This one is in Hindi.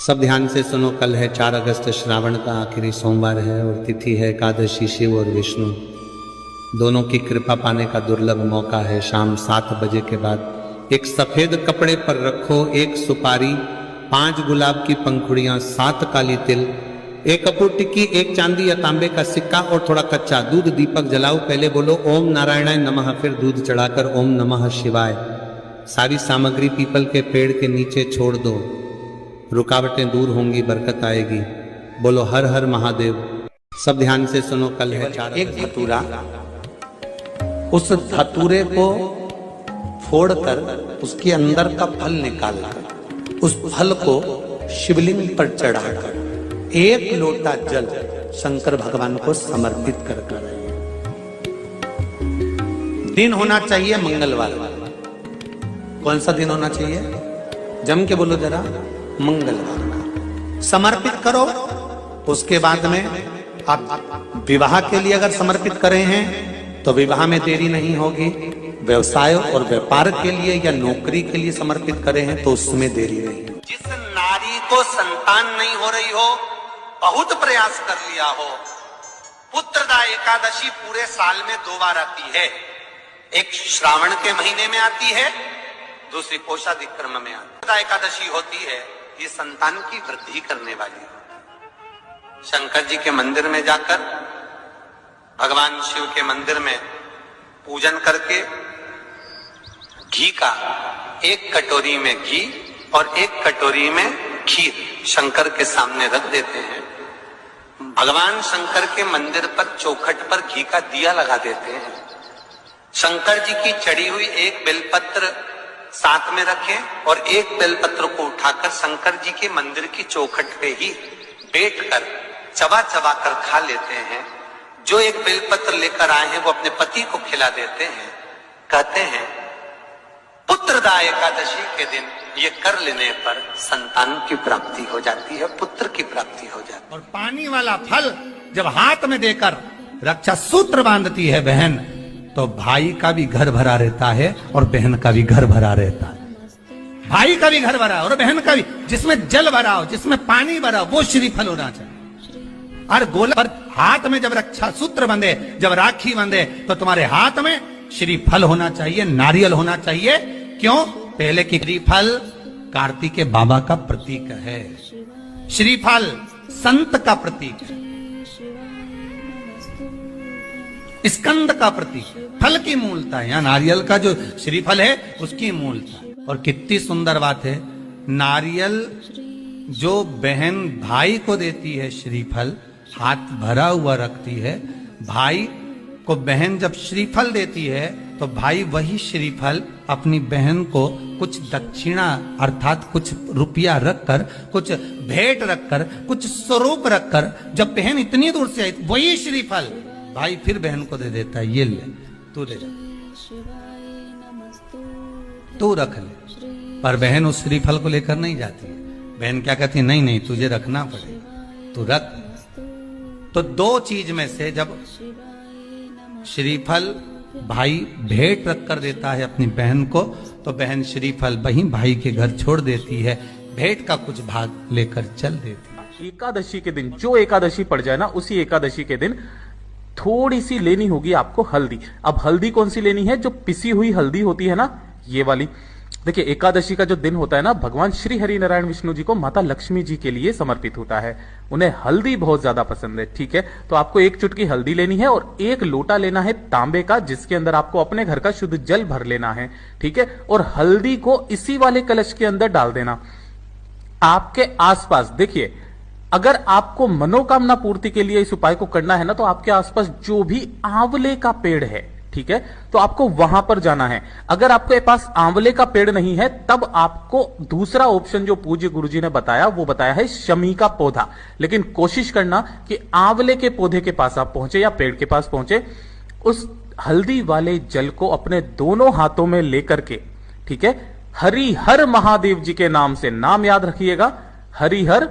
सब ध्यान से सुनो, कल है 4 अगस्त, श्रावण का आखिरी सोमवार है और तिथि है एकादशी। शिव और विष्णु दोनों की कृपा पाने का दुर्लभ मौका है। शाम 7 बजे के बाद एक सफेद कपड़े पर रखो 1 सुपारी, 5 गुलाब की पंखुड़ियां, 7 काली तिल, 1 कपूर टिक्की, 1 चांदी या तांबे का सिक्का और थोड़ा कच्चा दूध। दीपक जलाओ, पहले बोलो ओम नारायणाय नमः, फिर दूध चढ़ाकर ओम नमः शिवाय। सारी सामग्री पीपल के पेड़ के नीचे छोड़ दो, रुकावटें दूर होंगी, बरकत आएगी। बोलो हर हर महादेव। सब ध्यान से सुनो, कल है 4 एक धतूरा, उस धतूरे को फोड़कर उसके अंदर का फल निकालकर उस फल को शिवलिंग पर चढ़ाकर 1 लोटा जल शंकर भगवान को समर्पित कर दिन होना चाहिए मंगलवार। कौन सा दिन होना चाहिए? जम के बोलो जरा, मंगलवार का समर्पित करो। उसके बाद में आप विवाह के लिए अगर समर्पित करे हैं तो विवाह में देरी नहीं होगी। व्यवसाय और व्यापार के लिए या नौकरी के लिए समर्पित करे हैं तो उसमें देरी नहीं होगी। जिस नारी को संतान नहीं हो रही हो, बहुत प्रयास कर लिया हो, पुत्रदा एकादशी पूरे साल में 2 बार आती है। एक श्रावण के महीने में आती है, दूसरी कोषाधिक क्रम में आती है। एकादशी होती है, ये संतान की वृद्धि करने वाली है। शंकर जी के मंदिर में जाकर, भगवान शिव के मंदिर में पूजन करके घी का 1 कटोरी में घी और 1 कटोरी में खीर शंकर के सामने रख देते हैं। भगवान शंकर के मंदिर पर चौखट पर घी का दिया लगा देते हैं। शंकर जी की चढ़ी हुई 1 बेलपत्र साथ में रखें और 1 बेलपत्र को उठाकर शंकर जी के मंदिर की चौखट पे ही बैठकर चबा चबा कर खा लेते हैं। जो 1 बेलपत्र लेकर आए हैं वो अपने पति को खिला देते हैं। कहते हैं पुत्रदा एकादशी के दिन ये कर लेने पर संतान की प्राप्ति हो जाती है, पुत्र की प्राप्ति हो जाती है। और पानी वाला फल जब हाथ में देकर रक्षा सूत्र बांधती है बहन, तो भाई का भी घर भरा रहता है और बहन का भी घर भरा रहता है। भाई का भी घर भरा और बहन का भी। जिसमें जल भरा हो, जिसमें पानी भरा हो, वो श्रीफल होना चाहिए। और गोला पर हाथ में जब रक्षा सूत्र बंधे, जब राखी बंधे, तो तुम्हारे हाथ में श्रीफल होना चाहिए, नारियल होना चाहिए। क्यों? पहले की श्रीफल कार्तिक बाबा का प्रतीक है। श्रीफल संत का प्रतीक है, स्कंद का प्रतीक, फल की मूलता है। यहाँ नारियल का जो श्रीफल है उसकी मूलता। और कितनी सुंदर बात है, नारियल जो बहन भाई को देती है, श्रीफल हाथ भरा हुआ रखती है, भाई को बहन जब श्रीफल देती है तो भाई वही श्रीफल अपनी बहन को कुछ दक्षिणा अर्थात कुछ रुपया रखकर, कुछ भेंट रखकर, कुछ स्वरूप रखकर, जब बहन इतनी दूर से आई वही श्रीफल भाई फिर बहन को दे देता है। ये ले, तू ले जा, तू रख ले। पर बहन उस श्रीफल को लेकर नहीं जाती है। बहन क्या कहती है? नहीं नहीं, तुझे रखना पड़ेगा, तू रख। तो 2 चीज में से जब श्रीफल भाई भेंट रख कर देता है अपनी बहन को, तो बहन श्रीफल वही भाई के घर छोड़ देती है, भेंट का कुछ भाग लेकर चल देती है। एकादशी के दिन जो एकादशी पड़ जाए ना, उसी एकादशी के दिन थोड़ी सी लेनी होगी आपको हल्दी। अब हल्दी कौन सी लेनी है? जो पिसी हुई हल्दी होती है ना, ये वाली। देखिए, एकादशी का जो दिन होता है ना, भगवान श्री हरि नारायण विष्णु जी को माता लक्ष्मी जी के लिए समर्पित होता है। उन्हें हल्दी बहुत ज्यादा पसंद है। ठीक है, तो आपको 1 चुटकी हल्दी लेनी है और 1 लोटा लेना है तांबे का, जिसके अंदर आपको अपने घर का शुद्ध जल भर लेना है। ठीक है, और हल्दी को इसी वाले कलश के अंदर डाल देना। आपके आसपास देखिए, अगर आपको मनोकामना पूर्ति के लिए इस उपाय को करना है ना, तो आपके आसपास जो भी आंवले का पेड़ है, ठीक है, तो आपको वहां पर जाना है। अगर आपके पास आंवले का पेड़ नहीं है, तब आपको दूसरा ऑप्शन जो पूज्य गुरुजी ने बताया, वो बताया है शमी का पौधा। लेकिन कोशिश करना कि आंवले के पौधे के पास आप पहुंचे या पेड़ के पास पहुंचे। उस हल्दी वाले जल को अपने दोनों हाथों में लेकर के, ठीक है, हरि हर महादेव जी के नाम से नाम याद रखिएगा, हरि हर